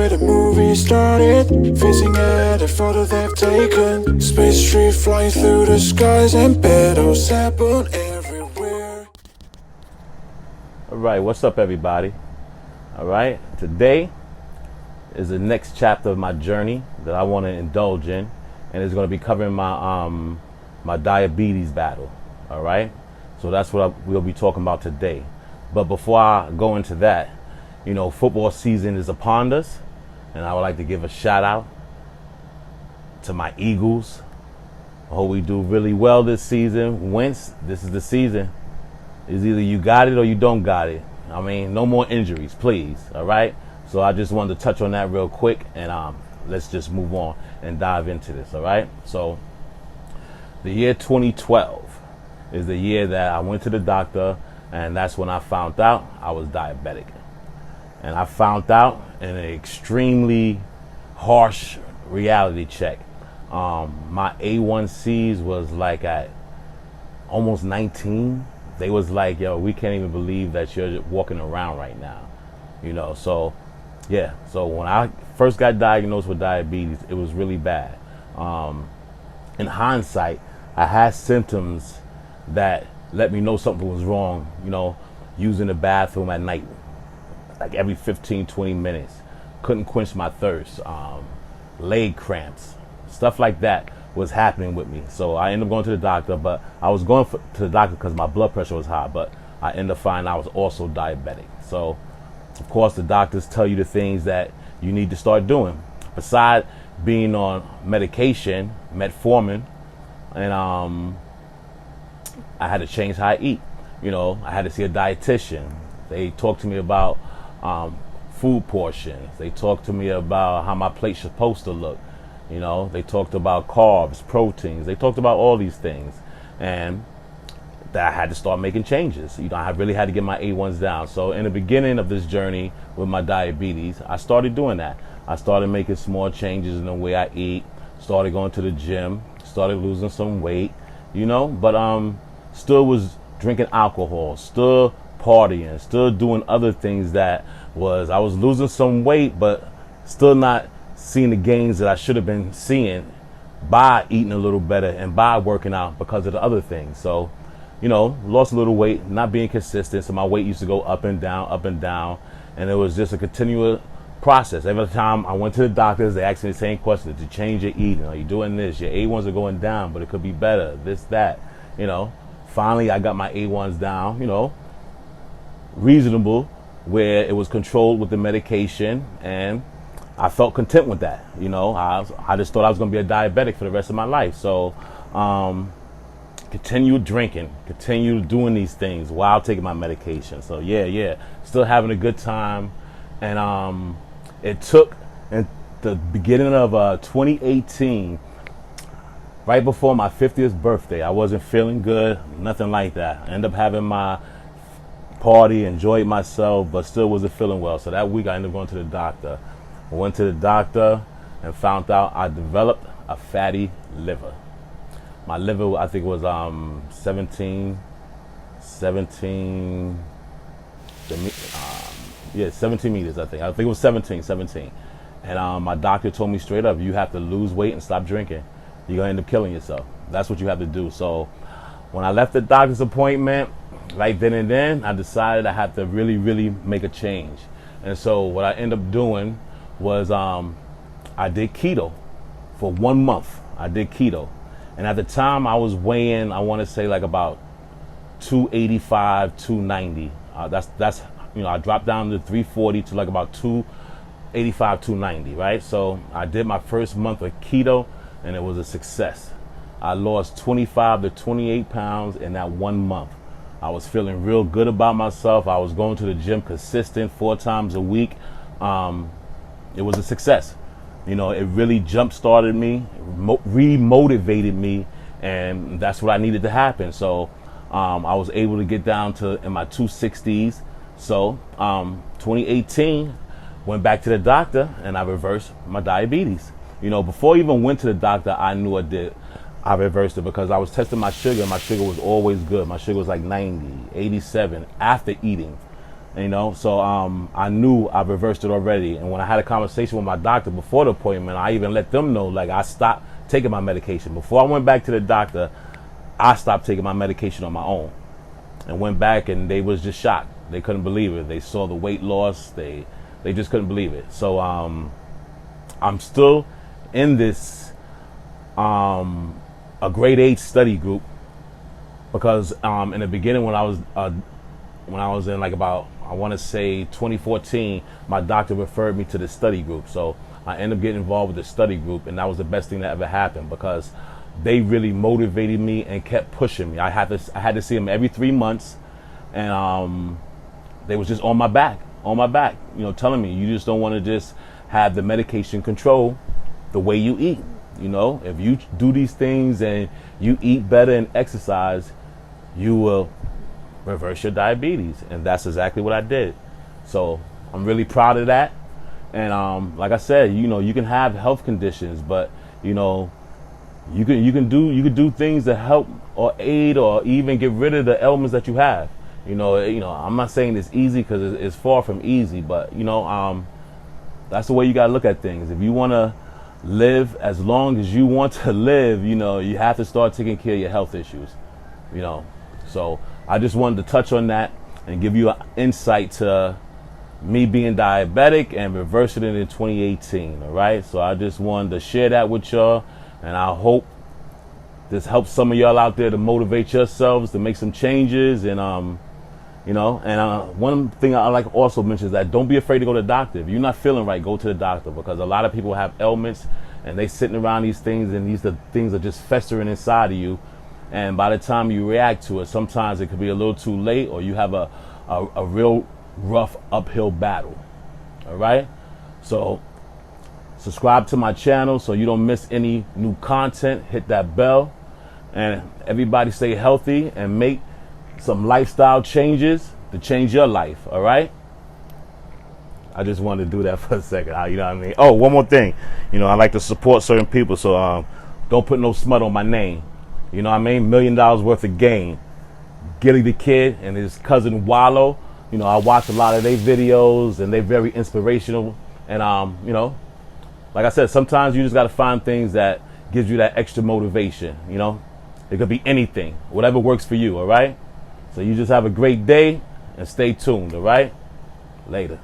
where the movie started, facing at a photo they've taken. Space tree flying through the skies and battles happen everywhere. Alright, what's up everybody? Alright, today is the next chapter of my journey that I want to indulge in, and it's going to be covering my diabetes battle. Alright, so that's what we'll be talking about today. But before I go into that, you know, football season is upon us, and I would like to give a shout out to my Eagles. I hope we do really well this season. Wentz, this is the season. It's either you got it or you don't got it. I mean, no more injuries, please. All right. So I just wanted to touch on that real quick, and let's just move on and dive into this. All right. So the year 2012 is the year that I went to the doctor, and that's when I found out I was diabetic. And I found out in an extremely harsh reality check. My A1Cs was like at almost 19. They was like, yo, we can't even believe that you're walking around right now. You know, so yeah. So when I first got diagnosed with diabetes, it was really bad. In hindsight, I had symptoms that let me know something was wrong, you know, using the bathroom at night, like every 15, 20 minutes. Couldn't quench my thirst, leg cramps, stuff like that was happening with me. So I ended up going to the doctor, but I was going to the doctor because my blood pressure was high, but I ended up finding I was also diabetic. So, of course, the doctors tell you the things that you need to start doing. Besides being on medication, metformin, and I had to change how I eat. You know, I had to see a dietitian. They talked to me about food portions. They talked to me about how my plate's supposed to look. You know, they talked about carbs, proteins. They talked about all these things, and that I had to start making changes. You know, I really had to get my A1s down. So in the beginning of this journey with my diabetes, I started doing that. I started making small changes in the way I eat, started going to the gym, started losing some weight, you know, but still was drinking alcohol, still partying, still doing other things that I was losing some weight, but still not seeing the gains that I should have been seeing by eating a little better and by working out because of the other things. So, you know, lost a little weight, not being consistent. So my weight used to go up and down. And it was just a continual process. Every time I went to the doctors, they asked me the same question: did you change your eating? Are you doing this? Your A1s are going down, but it could be better. This, that, you know. Finally, I got my A1s down, you know, reasonable, where it was controlled with the medication, and I felt content with that. You know, I just thought I was going to be a diabetic for the rest of my life. So, continue drinking, continue doing these things while taking my medication. So yeah, still having a good time. And it took in the beginning of 2018, right before my 50th birthday. I wasn't feeling good, nothing like that. I ended up having my party, enjoyed myself, but still wasn't feeling well. So that week I ended up going to the doctor. I went to the doctor and found out I developed a fatty liver. My liver, I think, was 17 meters, I think. I think it was 17. And my doctor told me straight up, you have to lose weight and stop drinking. You're going to end up killing yourself. That's what you have to do. So when I left the doctor's appointment, right then and then, I decided I had to really, really make a change. And so what I ended up doing was I did keto for 1 month. I did keto. And at the time I was weighing, I want to say like about 285, 290. That's you know, I dropped down to 340 to like about 285, 290, right? So I did my first month of keto, and it was a success. I lost 25 to 28 pounds in that 1 month. I was feeling real good about myself. I was going to the gym consistent 4 times a week. It was a success. You know, it really jump-started me, re-motivated me, and that's what I needed to happen. So I was able to get down to in my 260s. So 2018, went back to the doctor, and I reversed my diabetes. You know, before I even went to the doctor, I knew I reversed it because I was testing my sugar, and my sugar was always good. My sugar was like 90, 87 after eating. So I knew I reversed it already. And when I had a conversation with my doctor before the appointment, I even let them know, like, I stopped taking my medication. Before I went back to the doctor, I stopped taking my medication on my own and went back, and they was just shocked. They couldn't believe it. They saw the weight loss. They just couldn't believe it. So I'm still in this a grade 8 study group because in the beginning when I was in, like, about, I want to say 2014, my doctor referred me to the study group. So I ended up getting involved with the study group, and that was the best thing that ever happened because they really motivated me and kept pushing me. I had to see them every 3 months, and they was just on my back, telling me, you just don't want to just have the medication control the way you eat. If you do these things and you eat better and exercise, you will reverse your diabetes. And that's exactly what I did. So I'm really proud of that. And like I said, you can have health conditions, but you can do things to help or aid or even get rid of the ailments that you have. I'm not saying it's easy because it's far from easy, but that's the way you gotta look at things. If you want to live as long as you want to live, you have to start taking care of your health issues. So I just wanted to touch on that and give you an insight to me being diabetic and reversing it in 2018. All right. So I just wanted to share that with y'all, and I hope this helps some of y'all out there to motivate yourselves to make some changes. And one thing I like to also mention is that don't be afraid to go to the doctor. If you're not feeling right, go to the doctor, because a lot of people have ailments and they sitting around these things, and these things are just festering inside of you. And by the time you react to it, sometimes it could be a little too late, or you have a real rough uphill battle. All right. So subscribe to my channel so you don't miss any new content. Hit that bell, and everybody stay healthy and make some lifestyle changes to change your life. All right. I just wanted to do that for a second. You know what I mean? Oh, one more thing. I like to support certain people, so don't put no smut on my name. You know what I mean? $1 million worth of gain. Gilly the Kid and his cousin Wallow. I watch a lot of their videos, and they're very inspirational. And like I said, sometimes you just got to find things that gives you that extra motivation. It could be anything, whatever works for you. All right. So you just have a great day and stay tuned. All right. Later.